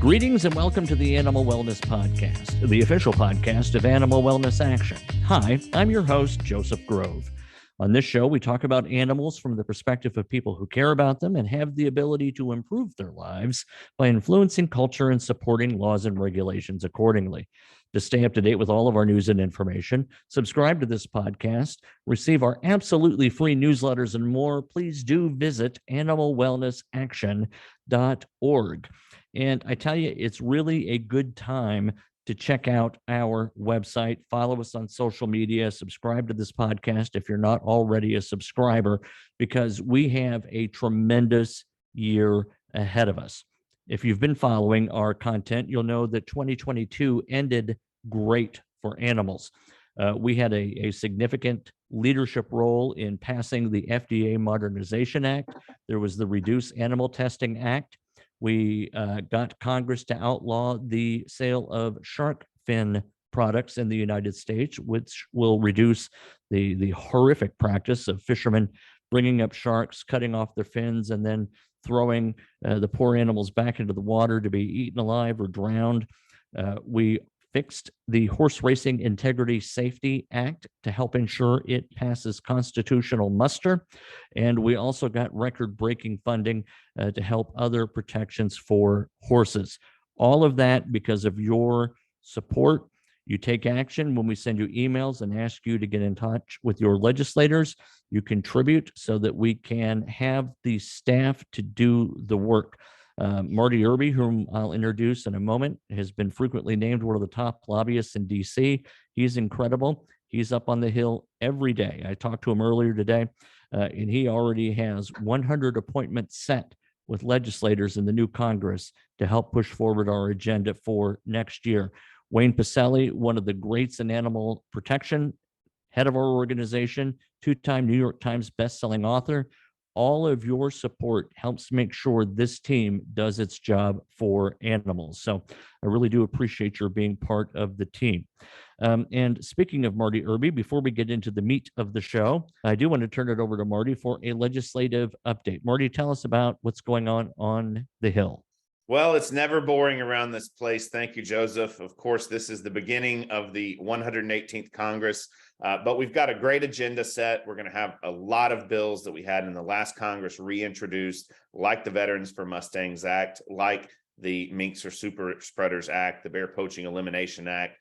Greetings and welcome to the Animal Wellness Podcast, the official podcast of Animal Wellness Action. Hi, I'm your host, Joseph Grove. On this show, we talk about animals from the perspective of people who care about them and have the ability to improve their lives by influencing culture and supporting laws and regulations accordingly. To stay up to date with all of our news and information, subscribe to this podcast, receive our absolutely free newsletters and more, please do visit animalwellnessaction.org. And I tell you, it's really a good time to check out our website, follow us on social media, subscribe to this podcast if you're not already a subscriber, because we have a tremendous year ahead of us. If you've been following our content, you'll know that 2022 ended great for animals. We had a significant leadership role in passing the FDA Modernization Act. There was the Reduce Animal Testing Act. We got Congress to outlaw the sale of shark fin products in the United States, which will reduce the horrific practice of fishermen bringing up sharks, cutting off their fins, and then throwing the poor animals back into the water to be eaten alive or drowned. We fixed the Horse Racing Integrity Safety Act to help ensure it passes constitutional muster. And we also got record-breaking funding to help other protections for horses. All of that because of your support. You take action when we send you emails and ask you to get in touch with your legislators. You contribute so that we can have the staff to do the work. Marty Irby, whom I'll introduce in a moment, has been frequently named one of the top lobbyists in D.C. He's incredible. He's up on the Hill every day. I talked to him earlier today, and he already has 100 appointments set with legislators in the new Congress to help push forward our agenda for next year. Wayne Pacelli, one of the greats in animal protection, head of our organization, two-time New York Times bestselling author. All of your support helps make sure this team does its job for animals. So I really do appreciate your being part of the team. And speaking of Marty Irby, before we get into the meat of the show, I do want to turn it over to Marty for a legislative update. Marty, tell us about what's going on the Hill. Well, it's never boring around this place. Thank you, Joseph. Of course, this is the beginning of the 118th Congress, but we've got a great agenda set. We're going to have a lot of bills that we had in the last Congress reintroduced, like the Veterans for Mustangs Act, like the Minks or Super Spreaders Act, the Bear Poaching Elimination Act,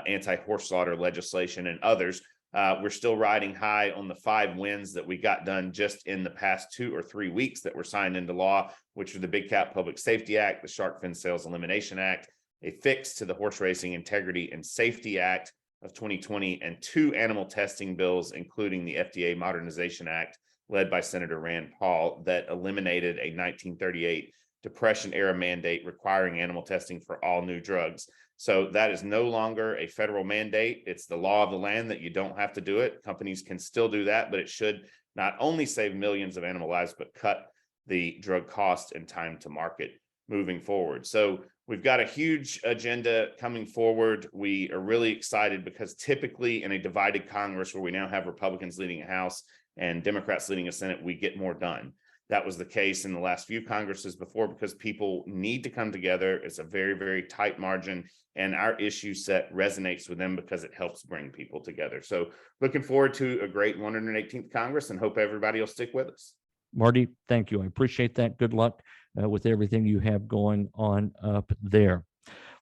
anti-horse slaughter legislation, and others. We're still riding high on the 5 wins that we got done just in the past 2 or 3 weeks that were signed into law, which are the Big Cat Public Safety Act, the Shark Fin Sales Elimination Act, a fix to the Horse Racing Integrity and Safety Act of 2020, and 2 animal testing bills, including the FDA Modernization Act, led by Senator Rand Paul, that eliminated a 1938 Depression-era mandate requiring animal testing for all new drugs. So that is no longer a federal mandate. It's the law of the land that you don't have to do it. Companies can still do that, but it should not only save millions of animal lives, but cut the drug cost and time to market moving forward. So we've got a huge agenda coming forward. We are really excited because typically in a divided Congress where we now have Republicans leading a House and Democrats leading a Senate, we get more done. That was the case in the last few Congresses before because people need to come together. It's a very, very tight margin, and our issue set resonates with them because it helps bring people together. So looking forward to a great 118th Congress and hope everybody will stick with us. Marty, thank you. I appreciate that. Good luck with everything you have going on up there.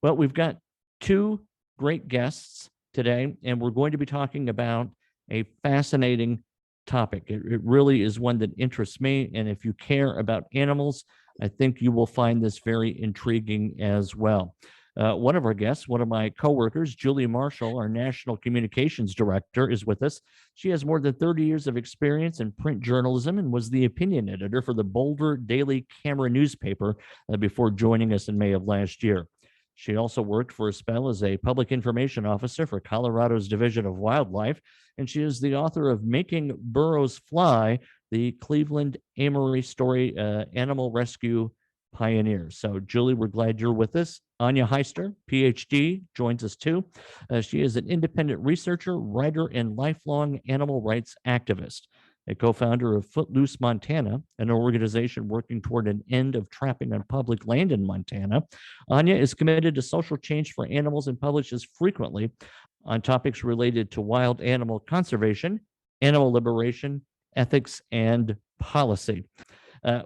Well, we've got 2 great guests today, and we're going to be talking about a fascinating topic. It really is one that interests me, and if you care about animals, I think you will find this very intriguing as well. One of our guests, one of my coworkers, Julie Marshall, our National Communications Director, is with us. She has more than 30 years of experience in print journalism and was the opinion editor for the Boulder Daily Camera newspaper before joining us in May of last year. She also worked for a spell as a public information officer for Colorado's Division of Wildlife, and she is the author of Making Burros Fly, the Cleveland Amory story, animal rescue pioneer. So, Julie, we're glad you're with us. Anya Heister, PhD, joins us too. She is an independent researcher, writer, and lifelong animal rights activist. a co-founder of Footloose Montana, an organization working toward an end of trapping on public land in Montana. Anya is committed to social change for animals and publishes frequently on topics related to wild animal conservation, animal liberation, ethics, and policy.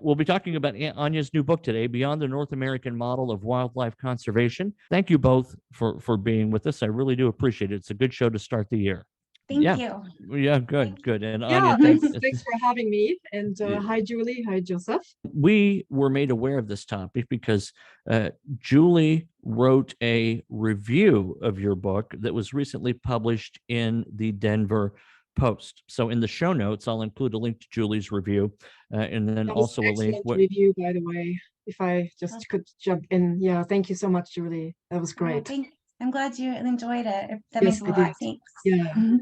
We'll be talking about Anya's new book today, Beyond the North American Model of Wildlife Conservation. Thank you both for being with us. I really do appreciate it. It's a good show to start the year. Thank you. Yeah, good. And Yeah, Anya, thanks for having me. And Yeah. hi, Julie. Hi, Joseph. We were made aware of this topic because Julie wrote a review of your book that was recently published in the Denver Post. So in the show notes, I'll include a link to Julie's review and then That was also a link. excellent review, by the way. If I just could jump in. Yeah, thank you so much, Julie. That was great. I'm glad you enjoyed it. That Yes, means a I lot. did. Thanks.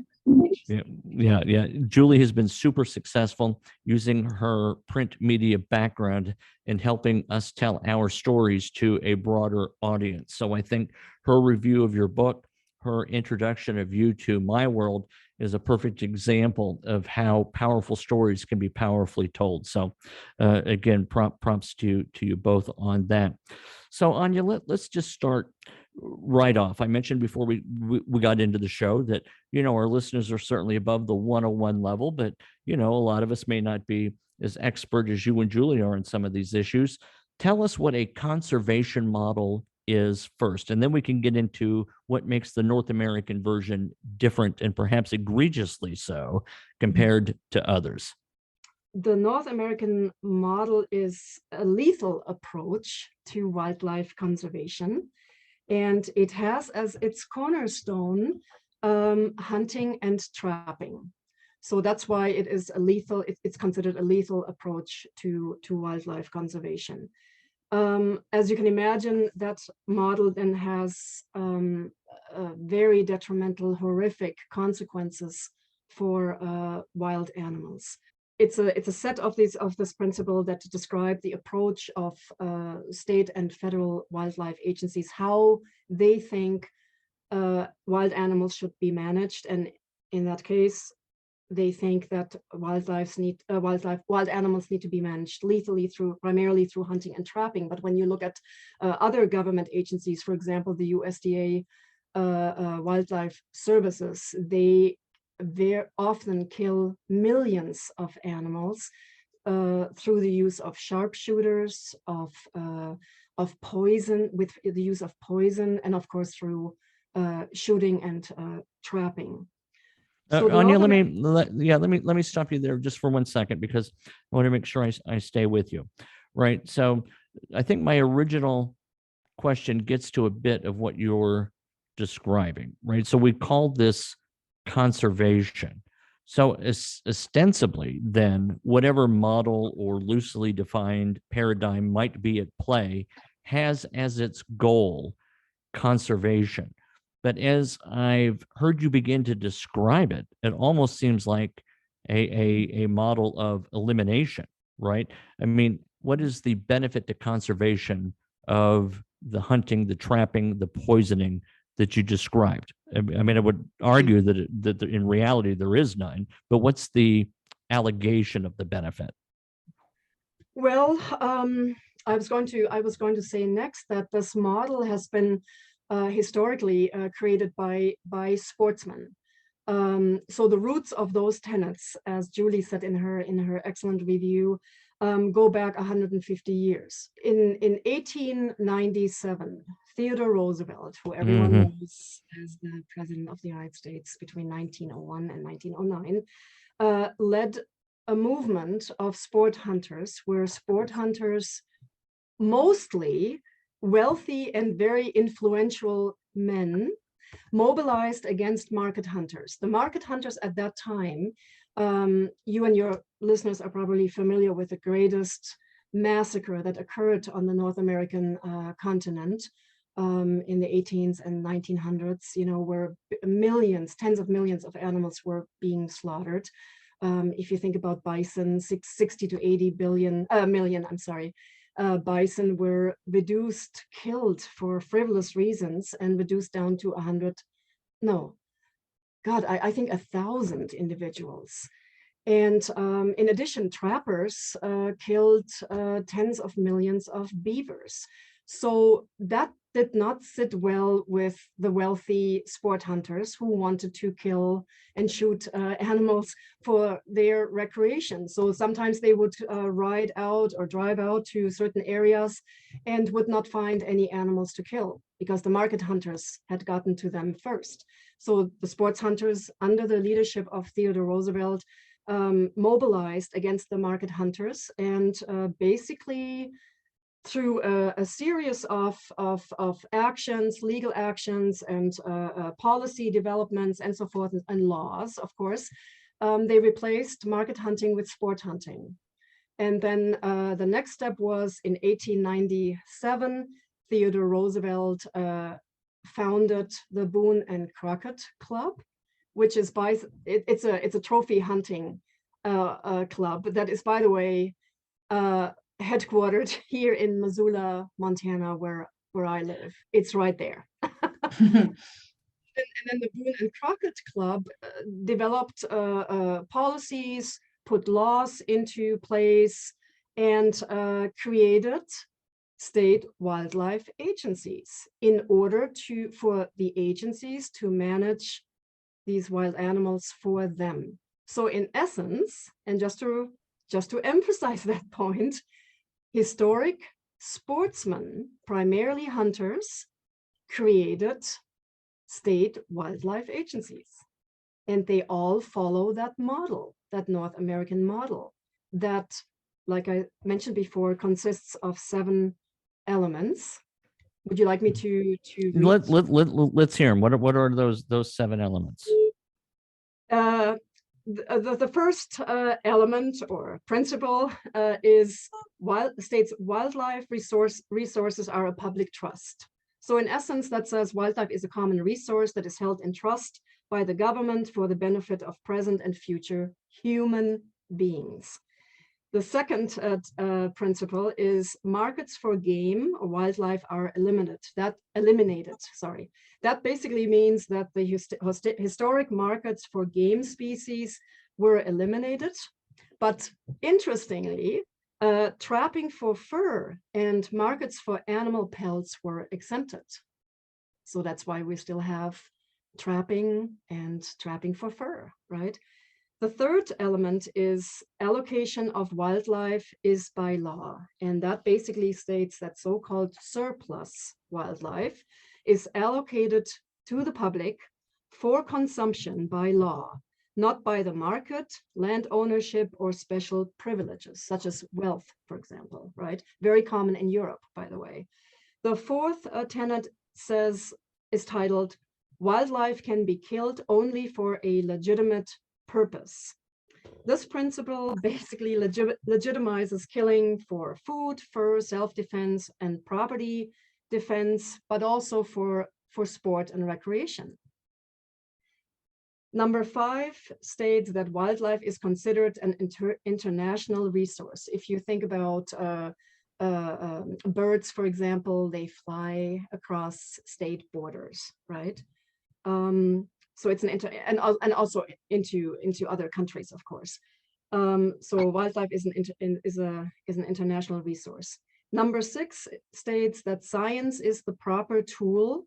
Yeah. Yeah. Julie has been super successful using her print media background in helping us tell our stories to a broader audience. So I think her review of your book, her introduction of you to my world is a perfect example of how powerful stories can be powerfully told. So again, props to you both on that. So Anya, let's just start right off. I mentioned before we got into the show that, our listeners are certainly above the 101 level, but, a lot of us may not be as expert as you and Julie are in some of these issues. Tell us what a conservation model is first, and then we can get into what makes the North American version different and perhaps egregiously so compared to others. The North American model is a lethal approach to wildlife conservation. And it has as its cornerstone hunting and trapping. So that's why it is a lethal, it's considered a lethal approach to wildlife conservation. As you can imagine, that model then has very detrimental, horrific consequences for wild animals. It's a set of this principle that describe the approach of state and federal wildlife agencies, how they think wild animals should be managed, and in that case, they think that wild animals need to be managed lethally primarily through hunting and trapping. But when you look at other government agencies, for example, the USDA Wildlife Services, they very often kill millions of animals through the use of sharpshooters, of poison, with the use of poison, and of course through shooting and trapping. So Anya, let me stop you there just for 1 second, because I want to make sure I stay with you. Right. So I think my original question gets to a bit of what you're describing, right? So we call this conservation. So ostensibly, then, whatever model or loosely defined paradigm might be at play has as its goal conservation. But as I've heard you begin to describe it, it almost seems like a model of elimination, right? I mean, what is the benefit to conservation of the hunting, the trapping, the poisoning that you described? I mean, I would argue that in reality there is none, but what's the allegation of the benefit? Well, I was going to say next that this model has been historically created by sportsmen. So the roots of those tenets, as Julie said in her excellent review, go back 150 years. In 1897, Theodore Roosevelt, who everyone knows as the President of the United States between 1901 and 1909, led a movement of sport hunters, where sport hunters, mostly wealthy and very influential men, mobilized against market hunters. The market hunters at that time, you and your listeners are probably familiar with the greatest massacre that occurred on the North American continent in the 1800s and 1900s, where millions, tens of millions of animals were being slaughtered. If you think about bison, 60 to 80 million, bison were killed for frivolous reasons and reduced down to 100, I think 1,000 individuals. And in addition, trappers killed tens of millions of beavers. So that did not sit well with the wealthy sport hunters who wanted to kill and shoot animals for their recreation. So sometimes they would ride out or drive out to certain areas and would not find any animals to kill because the market hunters had gotten to them first. So the sports hunters, under the leadership of Theodore Roosevelt, mobilized against the market hunters, and basically through a series of actions, legal actions, and policy developments, and so forth, and laws, of course, they replaced market hunting with sport hunting. And then the next step was in 1897, Theodore Roosevelt founded the Boone and Crockett Club, which is it's a trophy hunting club that is, by the way, headquartered here in Missoula, Montana, where I live. It's right there. And then the Boone and Crockett Club developed policies, put laws into place, and created state wildlife agencies in order for the agencies to manage these wild animals for them. So in essence, and just to emphasize that point, historic sportsmen, primarily hunters, created state wildlife agencies. And they all follow that model, that North American model, that, like I mentioned before, consists of 7 elements. Would you like me to read? Let's hear them. What are those 7 elements? The first element or principle is states wildlife resources are a public trust. So in essence, that says wildlife is a common resource that is held in trust by the government for the benefit of present and future human beings. The second principle is markets for game or wildlife are eliminated. That basically means that the historic markets for game species were eliminated. But interestingly, trapping for fur and markets for animal pelts were exempted. So that's why we still have trapping and trapping for fur, right? The third element is allocation of wildlife is by law. And that basically states that so-called surplus wildlife is allocated to the public for consumption by law, not by the market, land ownership, or special privileges, such as wealth, for example, right? Very common in Europe, by the way. The fourth tenet is titled, wildlife can be killed only for a legitimate purpose. This principle basically legitimizes killing for food, fur, self-defense, and property defense, but also for sport and recreation. Number 5 states that wildlife is considered an international resource. If you think about birds, for example, they fly across state borders, right? So it's and also into other countries, of course. So wildlife is an international resource. Number 6 states that science is the proper tool.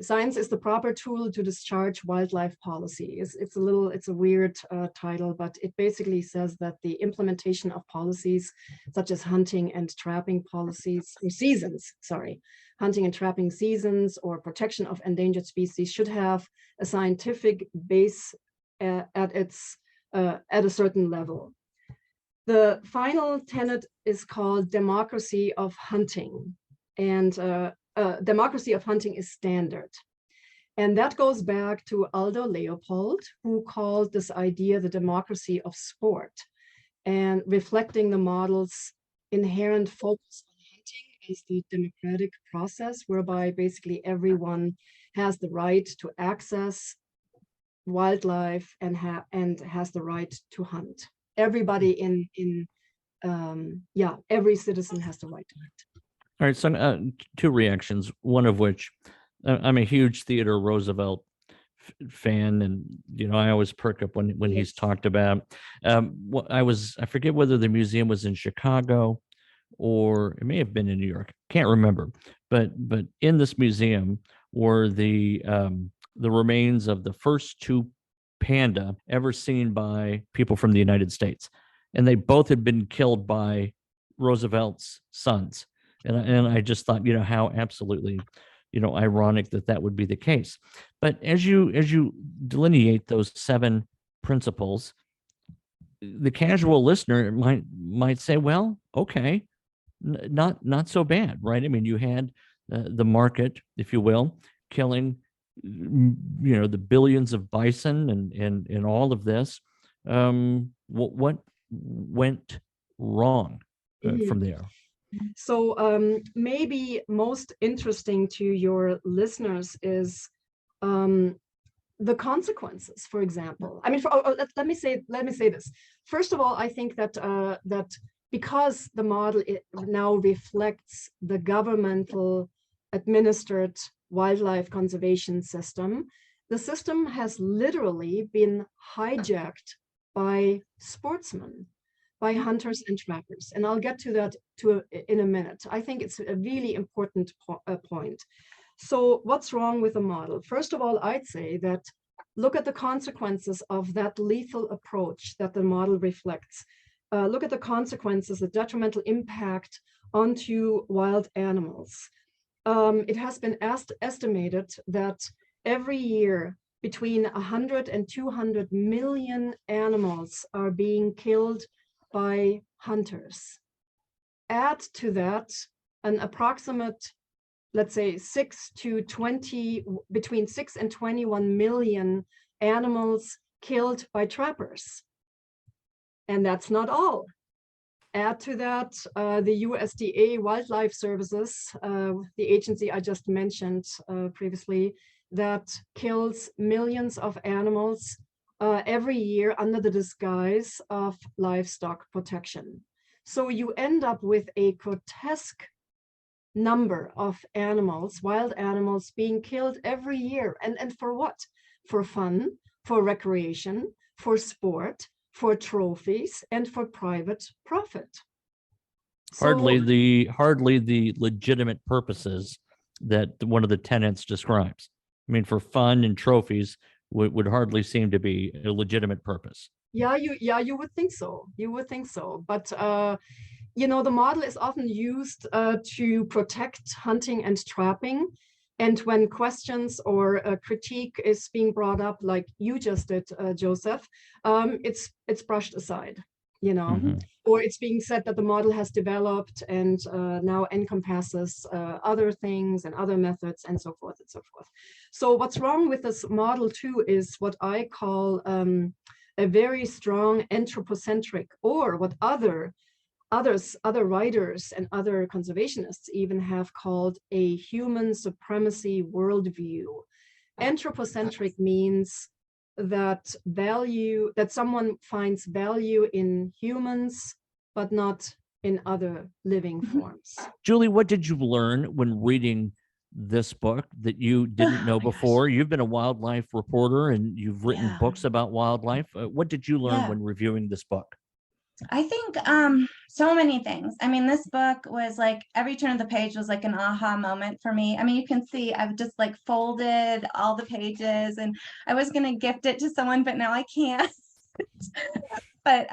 Science is the proper tool to discharge wildlife policy. It's a weird title, but it basically says that the implementation of policies such as hunting and trapping policies, or seasons, hunting and trapping seasons, or protection of endangered species should have a scientific base at a certain level. The final tenet is called democracy of hunting, and democracy of hunting is standard. And that goes back to Aldo Leopold, who called this idea the democracy of sport, and reflecting the model's inherent focus on hunting as the democratic process, whereby basically everyone has the right to access wildlife and has the right to hunt. Everybody every citizen has the right to hunt. All right, so 2 reactions, one of which I'm a huge Theodore Roosevelt fan, and I always perk up when he's talked about. I forget whether the museum was in Chicago or it may have been in New York. Can't remember, but in this museum were the remains of the first two panda ever seen by people from the United States, and they both had been killed by Roosevelt's sons. And I just thought, how absolutely, ironic that would be the case. But as you delineate those 7 principles, the casual listener might say, well, okay, not so bad, right? I mean, you had the market, if you will, killing, the billions of bison and all of this. What went wrong from there? So maybe most interesting to your listeners is the consequences. For example, I mean, let me say this. First of all, I think that that because the model now reflects the governmental administered wildlife conservation system, the system has literally been hijacked by sportsmen, by hunters and trappers. And I'll get to that in a minute. I think it's a really important point. So what's wrong with the model? First of all, I'd say that look at the consequences of that lethal approach that the model reflects. Look at the consequences, the detrimental impact onto wild animals. It has been estimated that every year between 100 and 200 million animals are being killed by hunters. Add to that an approximate, let's say, between 6 and 21 million animals killed by trappers. And that's not all. Add to that the USDA Wildlife Services, the agency I just mentioned previously, that kills millions of animals every year under the disguise of livestock protection. So you end up with a grotesque number of animals, wild animals, being killed every year. And for what? For fun, for recreation, for sport, for trophies, and for private profit. Hardly the legitimate purposes that one of the tenets describes. I mean, for fun and trophies would hardly seem to be a legitimate purpose. Yeah, you would think so. You would think so. But the model is often used to protect hunting and trapping. And when questions or a critique is being brought up, like you just did, Joseph, it's brushed aside, or it's being said that the model has developed and now encompasses other things and other methods and so forth and so forth. So what's wrong with this model too is what I call a very strong anthropocentric, or what other writers and other conservationists even have called a human supremacy worldview. Anthropocentric means that someone finds value in humans, but not in other living forms. Julie, what did you learn when reading this book that you didn't know before? You've been a wildlife reporter and you've written books about wildlife. What did you learn when reviewing this book? I think so many things. I mean, this book was like every turn of the page was like an aha moment for me. I mean, you can see I've just like folded all the pages, and I was going to gift it to someone, but now I can't. But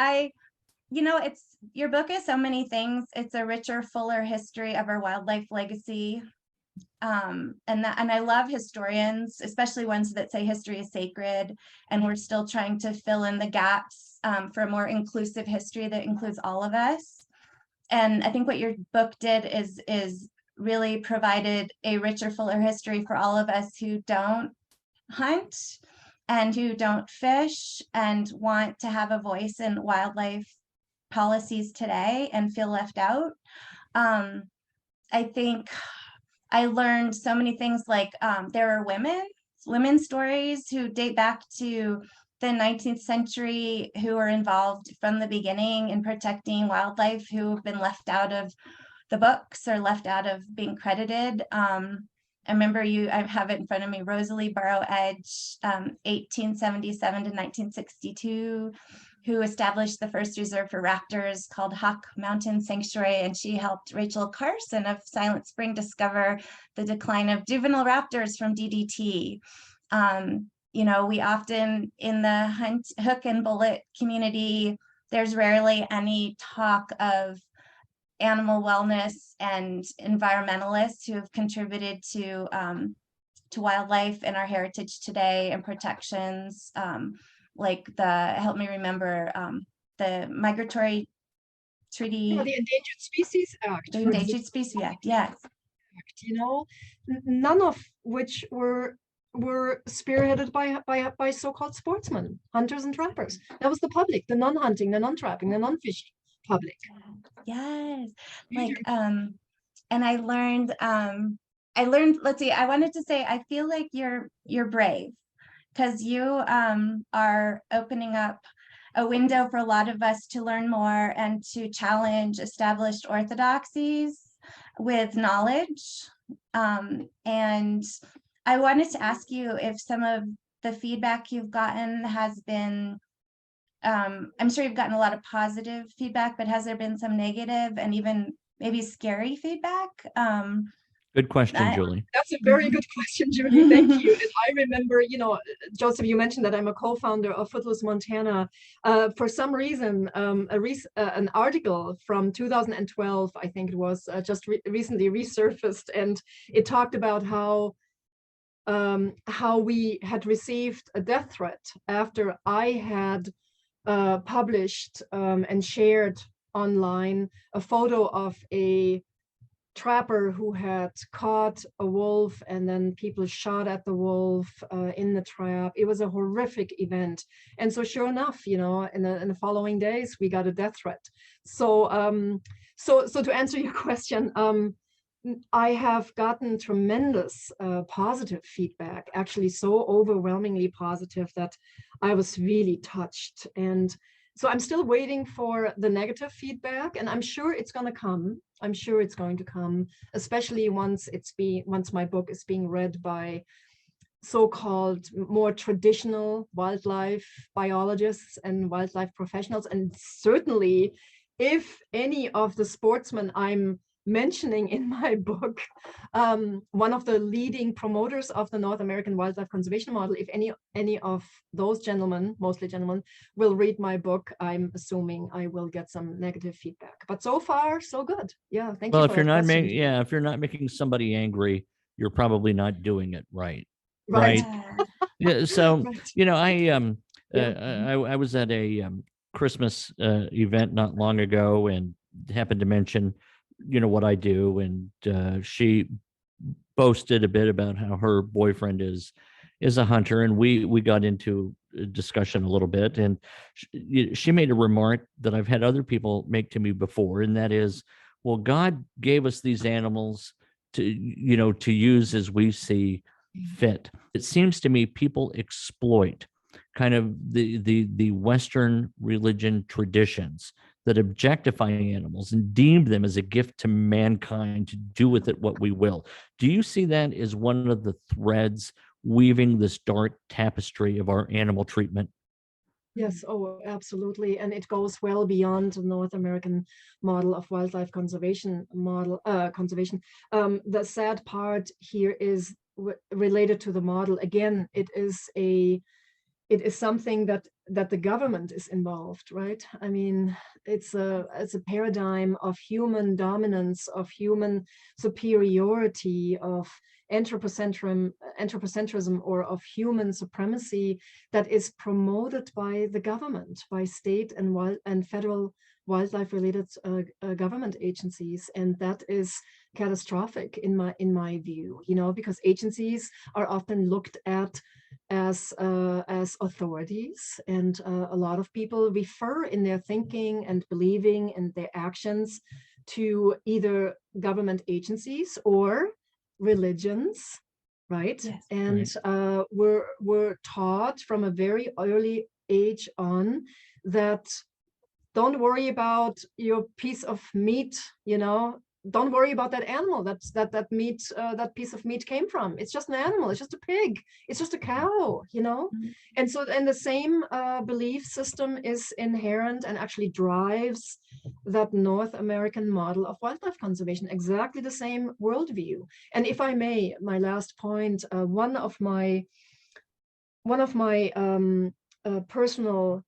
your book is so many things. It's a richer, fuller history of our wildlife legacy. And I love historians, especially ones that say history is sacred, and we're still trying to fill in the gaps for a more inclusive history that includes all of us. And I think what your book did is really provided a richer, fuller history for all of us who don't hunt and who don't fish and want to have a voice in wildlife policies today and feel left out. I think I learned so many things, like there are women's stories who date back to the 19th century who are involved from the beginning in protecting wildlife, who have been left out of the books or left out of being credited. I remember I have it in front of me, Rosalie Barrow Edge, 1877 to 1962, who established the first reserve for raptors called Hawk Mountain Sanctuary. And she helped Rachel Carson of Silent Spring discover the decline of juvenile raptors from DDT. You know, we often, in the hunt, hook and bullet community, there's rarely any talk of animal wellness and environmentalists who have contributed to wildlife and our heritage today and protections, like help me remember, the Migratory Treaty. The Endangered Species Act. The Endangered Species Act, yes. You know, none of which were spearheaded by so-called sportsmen, hunters and trappers. That was the public, the non-hunting, the non-trapping, the non-fishing public. Yes, like and I learned, let's see, I wanted to say, I feel like you're brave, because you are opening up a window for a lot of us to learn more and to challenge established orthodoxies with knowledge. And I wanted to ask you if some of the feedback you've gotten has been, I'm sure you've gotten a lot of positive feedback, but has there been some negative and even maybe scary feedback? Good question, Julie. That's a very good question, Julie. Thank you. And I remember, you know, Joseph, you mentioned that I'm a co-founder of Footloose Montana. For some reason, an article from 2012, I think it was, just recently resurfaced, and it talked about how we had received a death threat after I had published and shared online a photo of a trapper who had caught a wolf, and then people shot at the wolf in the trap. It was a horrific event. And so sure enough, you know, in the following days, we got a death threat. So so to answer your question, I have gotten tremendous positive feedback, actually so overwhelmingly positive that I was really touched. And so I'm still waiting for the negative feedback, and I'm sure it's going to come. I'm sure it's going to come, especially once my book is being read by so-called more traditional wildlife biologists and wildlife professionals. And certainly, if any of the sportsmen I'm mentioning in my book, one of the leading promoters of the North American wildlife conservation model, if any of those gentlemen, mostly gentlemen, will read my book, I'm assuming I will get some negative feedback. But so far, so good. Yeah, thank you. Well, if you're not if you're not making somebody angry, you're probably not doing it right. Right. Yeah. So Right. you know, I was at a Christmas event not long ago and happened to mention, you know, what I do, and she boasted a bit about how her boyfriend is a hunter, and we got into a discussion a little bit, and she made a remark that I've had other people make to me before, and that is, well, God gave us these animals to, you know, to use as we see fit. It seems to me people exploit kind of the Western religion traditions that objectify animals and deem them as a gift to mankind to do with it what we will. Do you see that as one of the threads weaving this dark tapestry of our animal treatment? Yes, oh, absolutely. And it goes well beyond the North American model of wildlife conservation conservation. The sad part here is related to the model. Again, it is something that the government is involved, right? I mean, it's a paradigm of human dominance, of human superiority, of anthropocentrism, or of human supremacy that is promoted by the government, by state and federal wildlife-related government agencies, and that is catastrophic in my view. You know, because agencies are often looked at as authorities, and a lot of people refer in their thinking and believing and their actions to either government agencies or religions, right? Yes. And we're taught from a very early age on that don't worry about your piece of meat, you know, don't worry about that animal that meat, that piece of meat came from. It's just an animal. It's just a pig. It's just a cow, you know? And so, and the same belief system is inherent and actually drives that North American model of wildlife conservation, exactly the same worldview. And if I may, my last point, one of my personal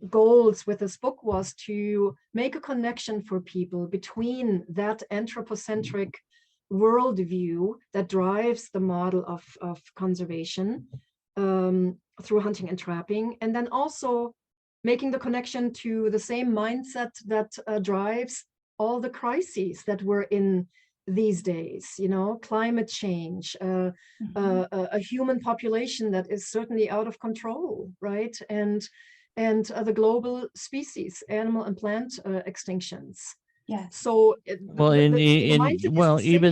goals with this book was to make a connection for people between that anthropocentric worldview that drives the model of conservation through hunting and trapping, and then also making the connection to the same mindset that drives all the crises that we're in these days, you know, climate change, a human population that is certainly out of control, right? And the global species, animal and plant extinctions. Yeah. So even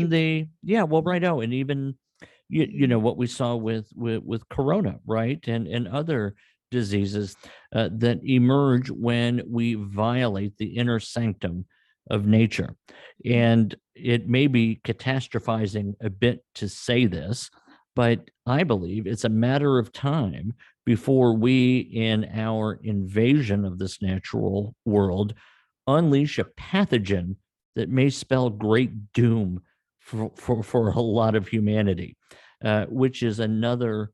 the, yeah, well, right. Oh, and even, you know, what we saw with Corona, right? And other diseases that emerge when we violate the inner sanctum of nature. And it may be catastrophizing a bit to say this, but I believe it's a matter of time before we, in our invasion of this natural world, unleash a pathogen that may spell great doom for a lot of humanity, which is another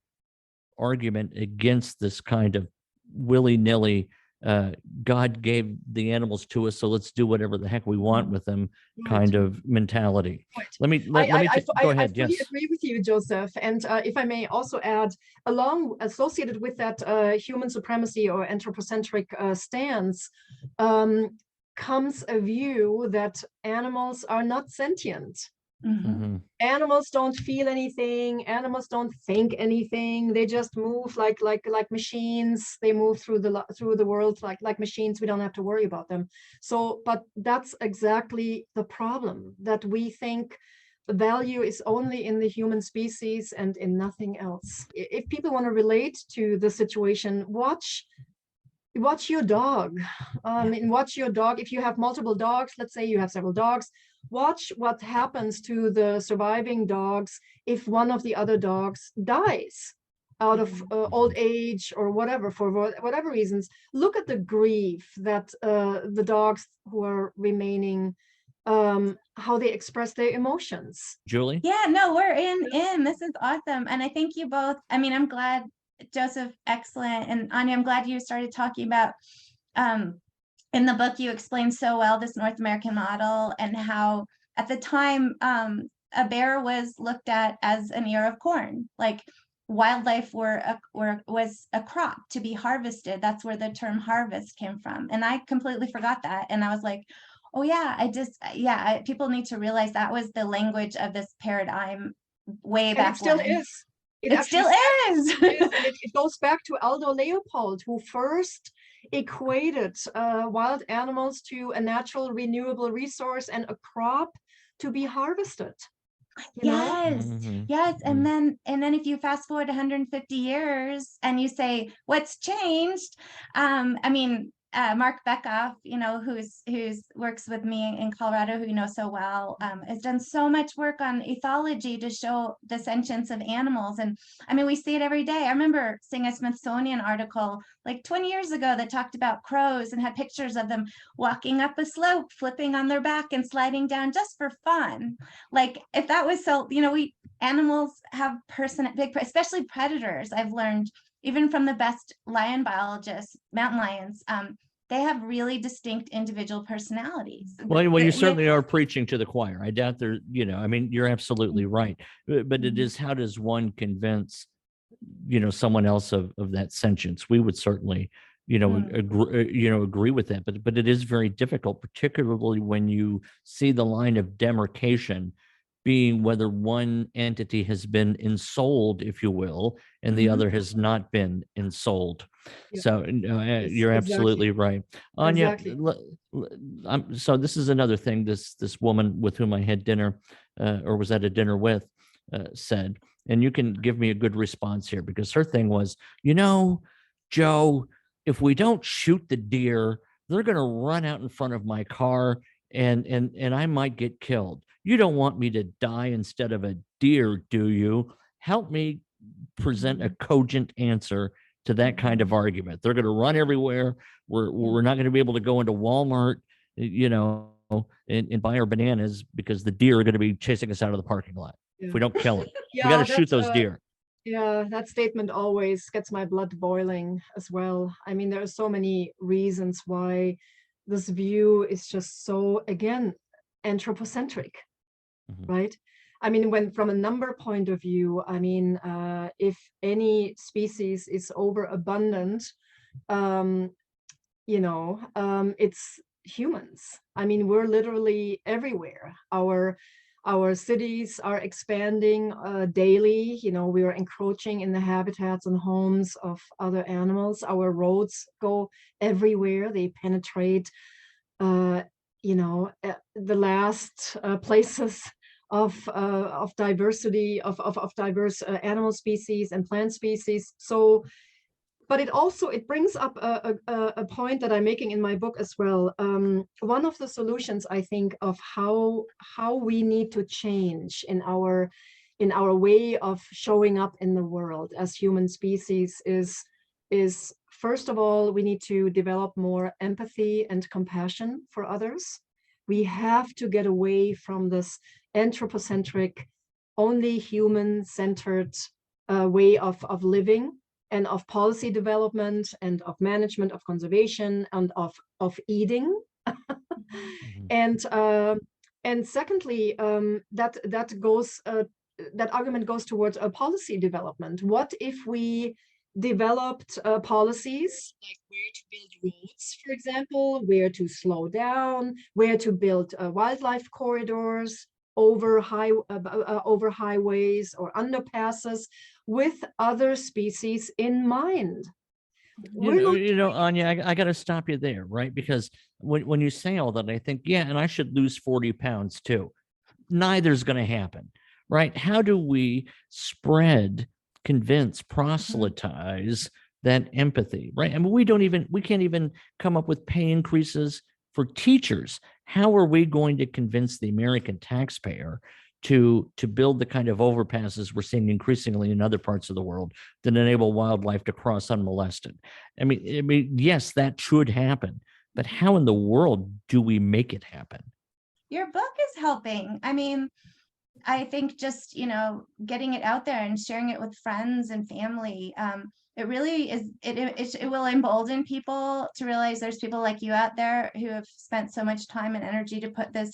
argument against this kind of willy-nilly God gave the animals to us, so let's do whatever the heck we want with them kind of mentality. Let me go ahead. I fully agree with you, Joseph. And if I may also add, associated with that human supremacy or anthropocentric stance, comes a view that animals are not sentient. Animals don't feel anything. Animals don't think anything. They just move like machines. They move through the world like machines. We don't have to worry about them. So, but that's exactly the problem, that we think the value is only in the human species and in nothing else. If people want to relate to the situation, watch your dog. And watch your dog. If you have multiple dogs, let's say you have several dogs, watch what happens to the surviving dogs if one of the other dogs dies out of old age or whatever, for whatever reasons. Look at the grief that the dogs who are remaining, how they express their emotions. Julie? Yeah, no, we're in. This is awesome. And I think you both, I mean, I'm glad, Joseph, excellent. And Anya, I'm glad you started talking about, in the book, you explained so well this North American model and how at the time a bear was looked at as an ear of corn, like wildlife was a crop to be harvested. That's where the term harvest came from. And I completely forgot that. And I was like, oh yeah, people need to realize that was the language of this paradigm way back when. It still is. It goes back to Aldo Leopold, who first equated wild animals to a natural renewable resource and a crop to be harvested. Yes. And then if you fast forward 150 years and you say what's changed, I mean, Mark Beckoff, you know, who's works with me in Colorado, who you know so well, has done so much work on ethology to show the sentience of animals. And I mean, we see it every day. I remember seeing a Smithsonian article like 20 years ago that talked about crows and had pictures of them walking up a slope, flipping on their back and sliding down just for fun. Like, if that was so, you know, animals have especially predators. I've learned even from the best lion biologists, mountain lions, they have really distinct individual personalities. Well, you certainly are preaching to the choir. I doubt there, you know, I mean, you're absolutely right. But it is, how does one convince, you know, someone else of that sentience? We would certainly, you know, agree with that. But it is very difficult, particularly when you see the line of demarcation being whether one entity has been ensouled, if you will, and the other has not been ensouled. Yeah. So you're absolutely right. Anya, so this is another thing this woman with whom I had dinner, or was at a dinner with, said, and you can give me a good response here, because her thing was, you know, Joe, if we don't shoot the deer, they're going to run out in front of my car and I might get killed. You don't want me to die instead of a deer, do you? Help me present a cogent answer to that kind of argument. They're going to run everywhere. We're not going to be able to go into Walmart, you know, and buy our bananas because the deer are going to be chasing us out of the parking lot if we don't kill them. We got to shoot those deer. Yeah, that statement always gets my blood boiling as well. I mean, there are so many reasons why this view is just so, again, anthropocentric, right? I mean, when from a number point of view, I mean, if any species is overabundant, you know, it's humans. I mean, we're literally everywhere. Our cities are expanding daily. You know, we are encroaching in the habitats and homes of other animals. Our roads go everywhere. They penetrate, you know, the last places of diversity, of diverse animal species and plant species. So, but it brings up a point that I'm making in my book as well. One of the solutions, I think, of how we need to change in our way of showing up in the world as human species is first of all, we need to develop more empathy and compassion for others. We have to get away from this anthropocentric, only human-centered way of living, and of policy development, and of management, of conservation, and of eating. And secondly, that argument goes towards a policy development. What if we developed policies like where to build roads, for example, where to slow down, where to build wildlife corridors over highways or underpasses with other species in mind? You know, Anya, I got to stop you there, right? Because when you say all that, I think, yeah, and I should lose 40 pounds too. Neither's going to happen, right? How do we spread, convince, proselytize that empathy, right? I mean, we can't even come up with pay increases for teachers. How are we going to convince the American taxpayer to build the kind of overpasses we're seeing increasingly in other parts of the world that enable wildlife to cross unmolested? I mean, yes, that should happen, but how in the world do we make it happen? Your book is helping. I mean, I think just, you know, getting it out there and sharing it with friends and family, it really is, it will embolden people to realize there's people like you out there who have spent so much time and energy to put this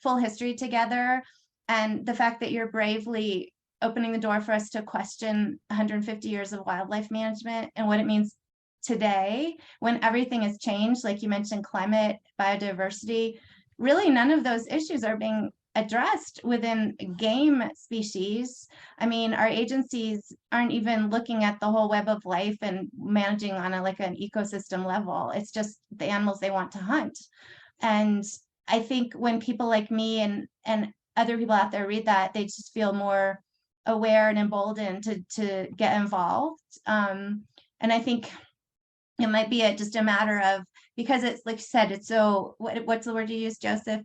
full history together. And the fact that you're bravely opening the door for us to question 150 years of wildlife management and what it means today, when everything has changed, like you mentioned, climate, biodiversity, really none of those issues are being addressed within game species. I mean, our agencies aren't even looking at the whole web of life and managing on like an ecosystem level. It's just the animals they want to hunt. And I think when people like me and other people out there read that, they just feel more aware and emboldened to get involved. And I think it might be just a matter of, because it's like you said, it's so, what's the word you use, Joseph?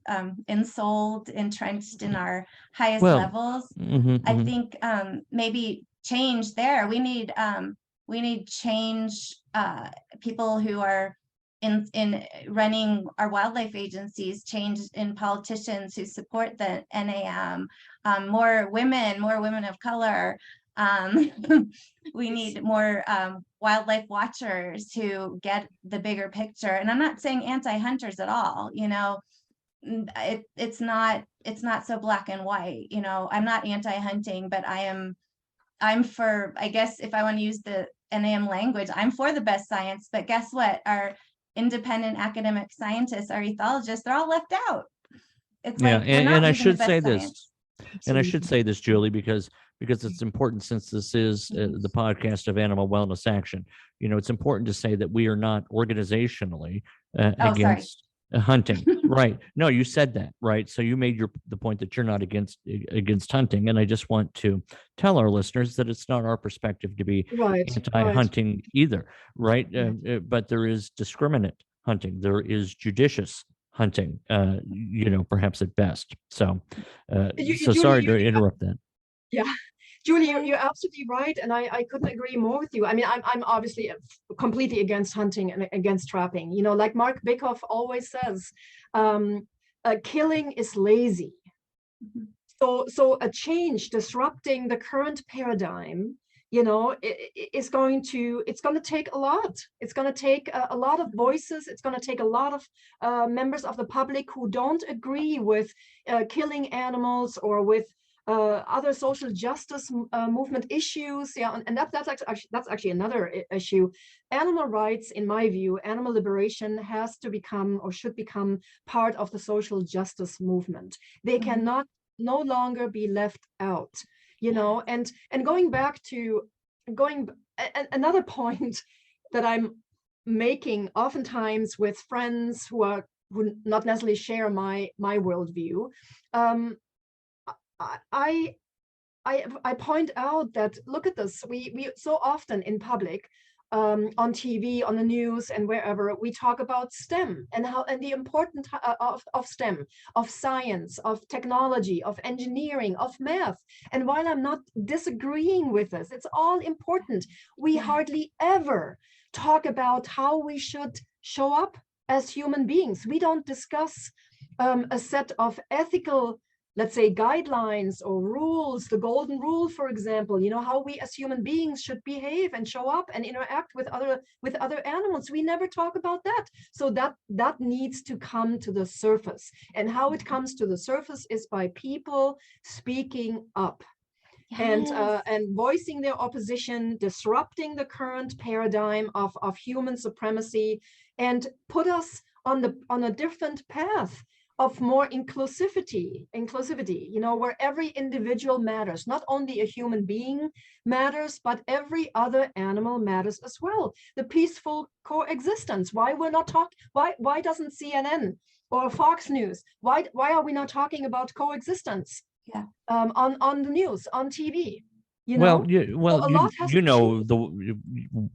Ensouled, entrenched in our highest levels. I think maybe change there. We need change, people who are in running our wildlife agencies, change in politicians who support the NAM, more women of color. We need more wildlife watchers who get the bigger picture. And I'm not saying anti-hunters at all, you know, it's not so black and white, you know. I'm not anti-hunting, but I'm for, I guess if I want to use the NAM language, I'm for the best science. But guess what? Our independent academic scientists, our ethologists, they're all left out. It's like, and I should say this. And I should say this, Julie, because it's important, since this is the podcast of Animal Wellness Action. You know, it's important to say that we are not organizationally against hunting. Right. No, you said that, right? So you made the point that you're not against hunting. And I just want to tell our listeners that it's not our perspective to be anti-hunting either, right? But there is discriminate hunting. There is judicious hunting, perhaps at best. So, so Julie, sorry to interrupt that. yeah, Julie, you're absolutely right, and I couldn't agree more with you. I mean, I'm obviously completely against hunting and against trapping. Like Mark Bickhoff always says, killing is lazy. Mhm. So a change disrupting the current paradigm, it's going to take a lot. It's going to take a lot of voices. It's going to take a lot of members of the public who don't agree with killing animals or with other social justice movement issues. Yeah, and that's actually another issue. Animal rights, in my view, animal liberation has to become or should become part of the social justice movement. They cannot no longer be left out, and going back to another point that I'm making oftentimes with friends who not necessarily share my worldview. I point out that, look at this, we so often in public, on TV, on the news, and wherever, we talk about STEM and the importance of STEM, of science, of technology, of engineering, of math. And while I'm not disagreeing with this, it's all important. We hardly ever talk about how we should show up as human beings. We don't discuss a set of ethical, let's say, guidelines or rules, the golden rule, for example, how we as human beings should behave and show up and interact with other animals. We never talk about that. So that needs to come to the surface. And how it comes to the surface is by people speaking up. Yes. And voicing their opposition, disrupting the current paradigm of human supremacy, and put us on a different path of more inclusivity, where every individual matters. Not only a human being matters, but every other animal matters as well. The peaceful coexistence. Why we're not talking? Why doesn't CNN or Fox News? Why are we not talking about coexistence? Yeah. On the news, on TV. Well, so a lot has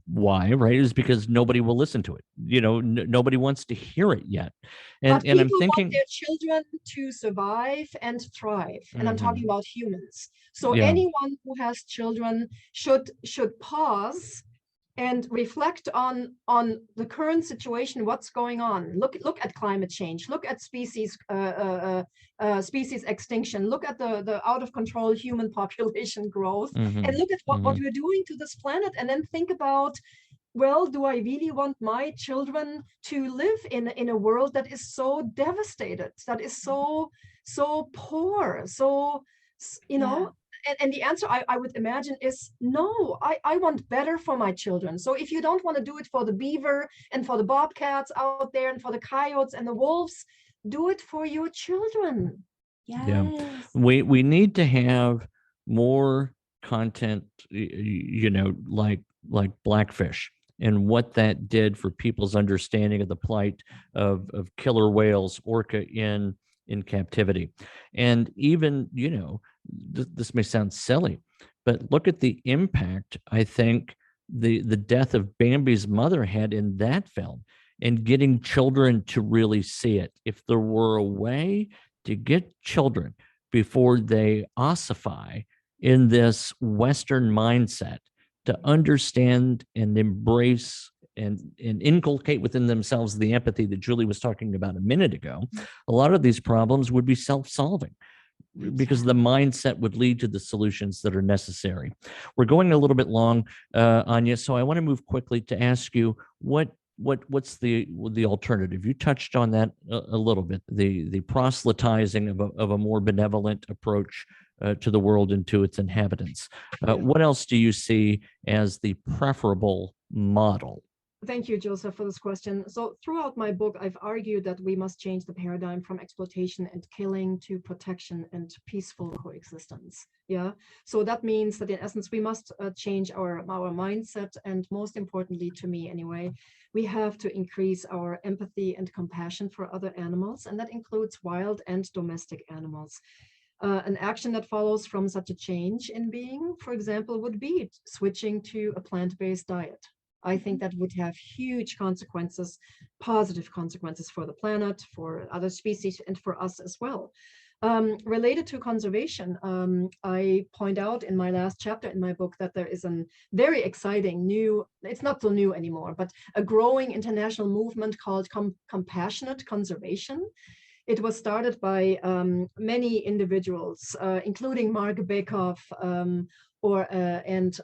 why, right? Is because nobody will listen to it. Nobody wants to hear it yet. And but people I'm thinking want their children to survive and thrive. And I'm talking about humans. So anyone who has children should pause and reflect on the current situation, what's going on. Look at climate change, look at species extinction, look at the out of control human population growth, and look at what we're doing to this planet, and then think about, well, do I really want my children to live in a world that is so devastated, that is so poor, so And the answer I would imagine is no. I want better for my children. So if you don't want to do it for the beaver and for the bobcats out there and for the coyotes and the wolves, do it for your children. Yes. Yeah, we need to have more content, like Blackfish and what that did for people's understanding of the plight of killer whales, orca in captivity. And even, this may sound silly, but look at the impact I think the death of Bambi's mother had in that film, and getting children to really see it. If there were a way to get children before they ossify in this Western mindset to understand and embrace and inculcate within themselves the empathy that Julie was talking about a minute ago, a lot of these problems would be self-solving, because the mindset would lead to the solutions that are necessary. We're going a little bit long, Anya, so I want to move quickly to ask you what's the alternative. You touched on that a little bit, the proselytizing of a more benevolent approach to the world and to its inhabitants. What else do you see as the preferable model? Thank you, Joseph, for this question. So throughout my book, I've argued that we must change the paradigm from exploitation and killing to protection and peaceful coexistence. Yeah. So that means that in essence, we must change our mindset. And most importantly, to me anyway, we have to increase our empathy and compassion for other animals. And that includes wild and domestic animals. An action that follows from such a change in being, for example, would be switching to a plant-based diet. I think that would have huge consequences, positive consequences for the planet, for other species, and for us as well. Related to conservation, I point out in my last chapter in my book that there is a very exciting new, it's not so new anymore, but a growing international movement called compassionate conservation. It was started by many individuals, including Mark Bekoff and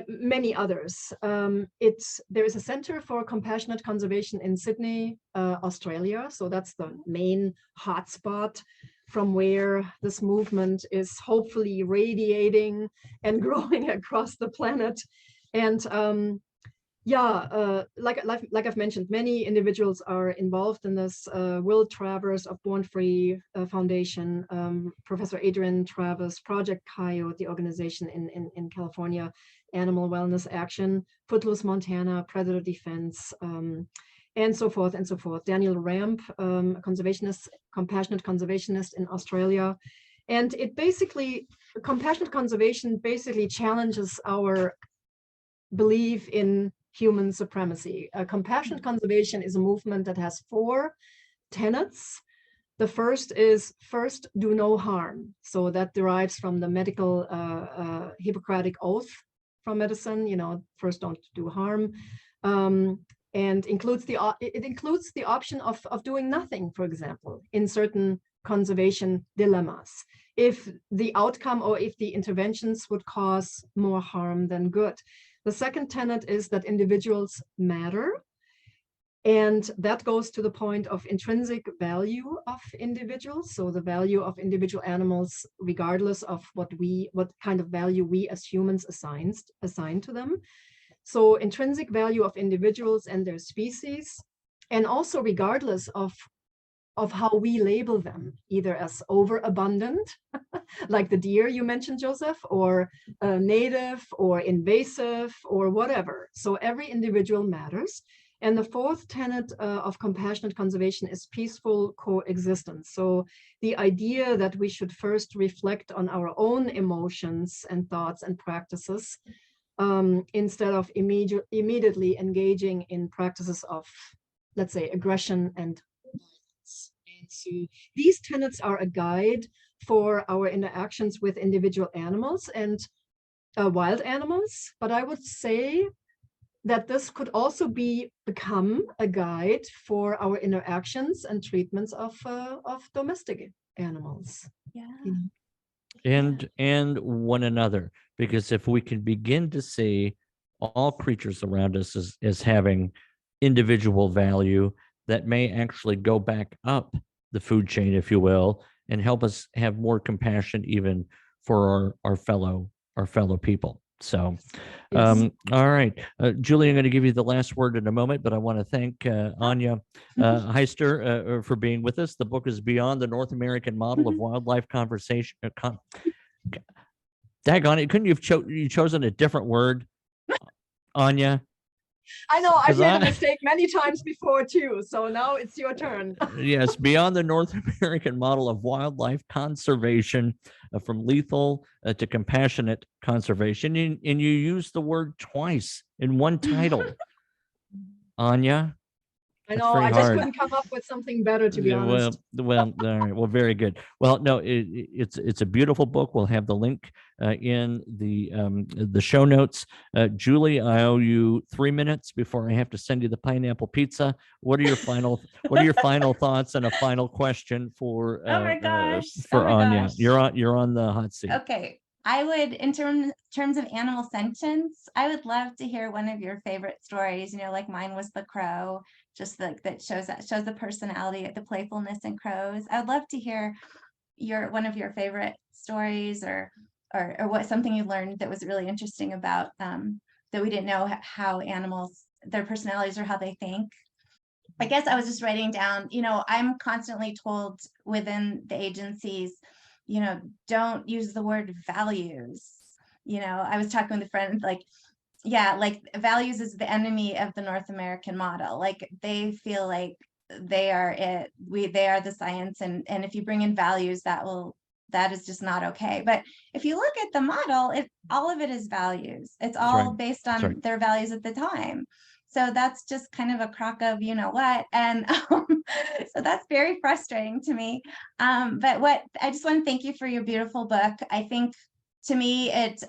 many others. There is a Center for Compassionate Conservation in Sydney, Australia. So that's the main hotspot from where this movement is hopefully radiating and growing across the planet. And like I've mentioned, many individuals are involved in this. Will Travers of Born Free Foundation, Professor Adrian Travis, Project Coyote, the organization in California, Animal Wellness Action, Footloose Montana, Predator Defense, and so forth and so forth. Daniel Ramp, conservationist, compassionate conservationist in Australia. And it basically, compassionate conservation basically challenges our belief in human supremacy. Compassionate conservation is a movement that has 4 tenets. The first is, first, do no harm. So that derives from the medical Hippocratic oath from medicine, you know, first don't do harm. And includes it includes the option of doing nothing, for example, in certain conservation dilemmas, if the outcome or if the interventions would cause more harm than good. The second tenet is that individuals matter. And that goes to the point of intrinsic value of individuals. So the value of individual animals, regardless of what kind of value we as humans assign to them. So intrinsic value of individuals and their species, and also regardless of how we label them, either as overabundant, like the deer you mentioned, Joseph, or native or invasive or whatever. So every individual matters. And the fourth tenet of compassionate conservation is peaceful coexistence. So the idea that we should first reflect on our own emotions and thoughts and practices instead of immediately engaging in practices of, let's say, aggression and violence. And so these tenets are a guide for our interactions with individual animals and wild animals. But I would say that this could also become a guide for our interactions and treatments of domestic animals. Yeah. You know? And one another, because if we can begin to see all creatures around us as having individual value, that may actually go back up the food chain, if you will, and help us have more compassion even for our fellow people. So, Yes. all right, Julie, I'm going to give you the last word in a moment, but I want to thank Anya Heister for being with us. The book is Beyond the North American Model of Wildlife Conversation. Daggone it, couldn't you chosen a different word, Anya? I know, I've 'Cause made a mistake many times before too. So now it's your turn. Yes, Beyond the North American Model of Wildlife Conservation, from lethal to compassionate conservation. And you use the word twice in one title, Anya. I That's know, very I just hard. couldn't come up with something better, to be Yeah, honest. all right. Well, very good. Well, no, it's a beautiful book. We'll have the link in the show notes. Julie, I owe you 3 minutes before I have to send you the pineapple pizza. What are your final thoughts and a final question for Oh my gosh. for Oh my Anya? gosh. You're on the hot seat. Okay. I would, in terms of animal sentience, I would love to hear one of your favorite stories, you know, like mine was the crow, just like that shows the personality, the playfulness in crows. I would love to hear one of your favorite stories or what something you learned that was really interesting about that we didn't know how animals, their personalities or how they think. I guess I was just writing down, you know, I'm constantly told within the agencies, you know, don't use the word values. You know, I was talking with a friend, like, yeah, like values is the enemy of the North American model. Like they feel like they are it. They are the science. And if you bring in values, that will that is just not okay. But if you look at the model, all of it is values. It's all right. based on right. their values at the time. So that's just kind of a crock of you know what, and so that's very frustrating to me. But I just want to thank you for your beautiful book. I think to me it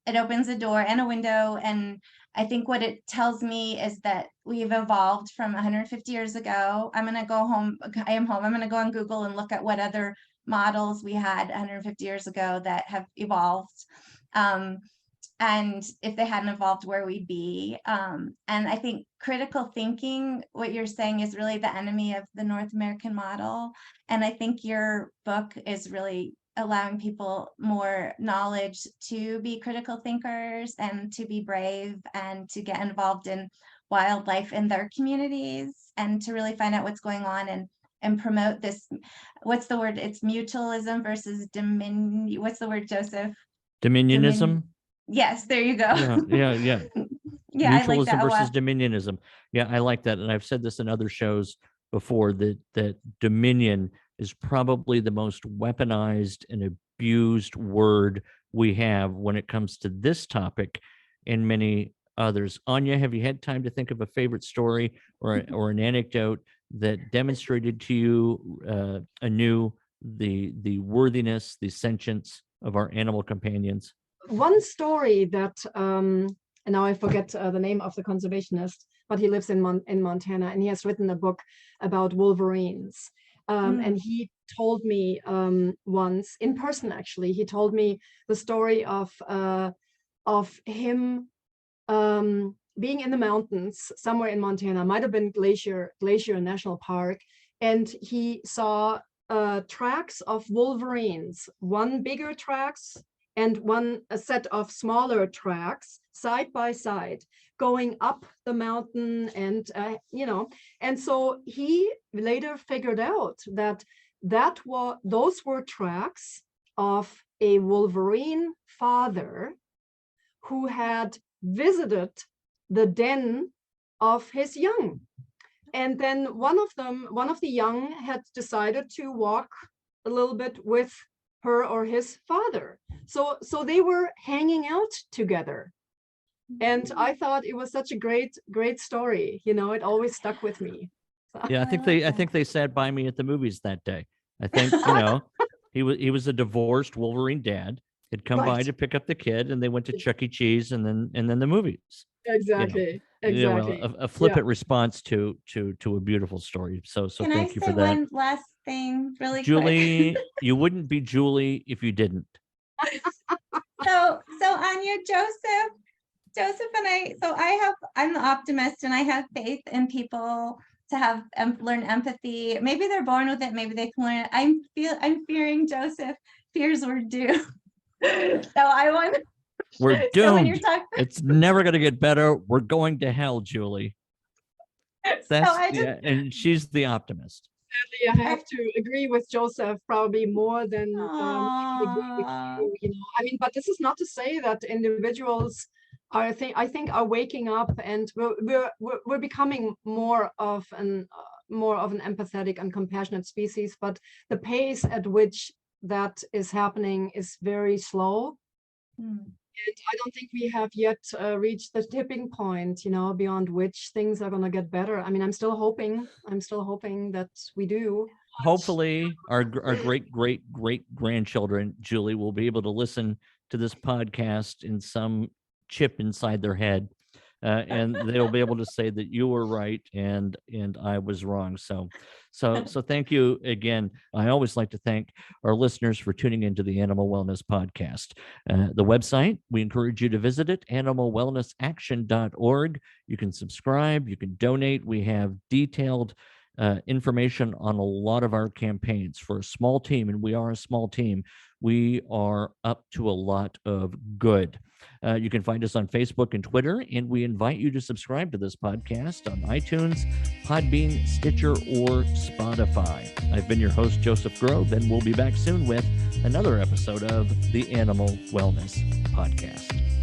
opens a door and a window, and I think what it tells me is that we've evolved from 150 years ago. I'm gonna go home. I am home. I'm gonna go on Google and look at what other models we had 150 years ago that have evolved. And if they hadn't evolved, where we'd be. And I think critical thinking, what you're saying, is really the enemy of the North American model. And I think your book is really allowing people more knowledge to be critical thinkers and to be brave and to get involved in wildlife in their communities and to really find out what's going on and promote this. What's the word? It's mutualism versus dominion. What's the word, Joseph? Dominionism. Yes, there you go. Yeah. Yeah, I like Mutualism that a versus lot. dominionism. Yeah, I like that. And I've said this in other shows before, that dominion is probably the most weaponized and abused word we have when it comes to this topic and many others. Anya, have you had time to think of a favorite story or an anecdote that demonstrated to you anew the worthiness, the sentience of our animal companions? One story that, and now I forget the name of the conservationist, but he lives in Montana, and he has written a book about wolverines. And he told me once in person, actually, he told me the story of him being in the mountains somewhere in Montana, might have been Glacier National Park, and he saw tracks of wolverines, one bigger tracks and a set of smaller tracks side by side going up the mountain, and and so he later figured out that those were tracks of a wolverine father who had visited the den of his young. And then one of the young had decided to walk a little bit with her or his father. So they were hanging out together. And I thought it was such a great story. It always stuck with me. Yeah, I think they sat by me at the movies that day. I think, he was a divorced Wolverine dad, had come by to pick up the kid, and they went to Chuck E. Cheese and then the movies. Exactly. A flippant response to a beautiful story. So Can thank I you say for that. one last thing really Julie, quick? you wouldn't be Julie if you didn't. So Anya, Joseph and I'm the optimist, and I have faith in people to have learn empathy. Maybe they're born with it, maybe they can learn it. I'm fearing, Joseph, fears we're due. So I want We're doomed. So when you're talking, it's never going to get better. We're going to hell, Julie. And she's the optimist. Sadly, I have to agree with Joseph probably more than he would agree with you. I mean, but this is not to say that individuals I think are waking up, and we're becoming more of an empathetic and compassionate species. But the pace at which that is happening is very slow. And I don't think we have yet reached the tipping point, beyond which things are going to get better. I mean, I'm still hoping that we do. Hopefully our great grandchildren, Julie, will be able to listen to this podcast in some chip inside their head, and they'll be able to say that you were right and I was wrong. So thank you again. I always like to thank our listeners for tuning into the Animal Wellness Podcast. The website, we encourage you to visit it, animalwellnessaction.org. You can subscribe, you can donate. We have detailed information on a lot of our campaigns. For a small team, and we are a small team, we are up to a lot of good. You can find us on Facebook and Twitter, and we invite you to subscribe to this podcast on iTunes, Podbean, Stitcher, or Spotify. I've been your host, Joseph Grove, and we'll be back soon with another episode of the Animal Wellness Podcast.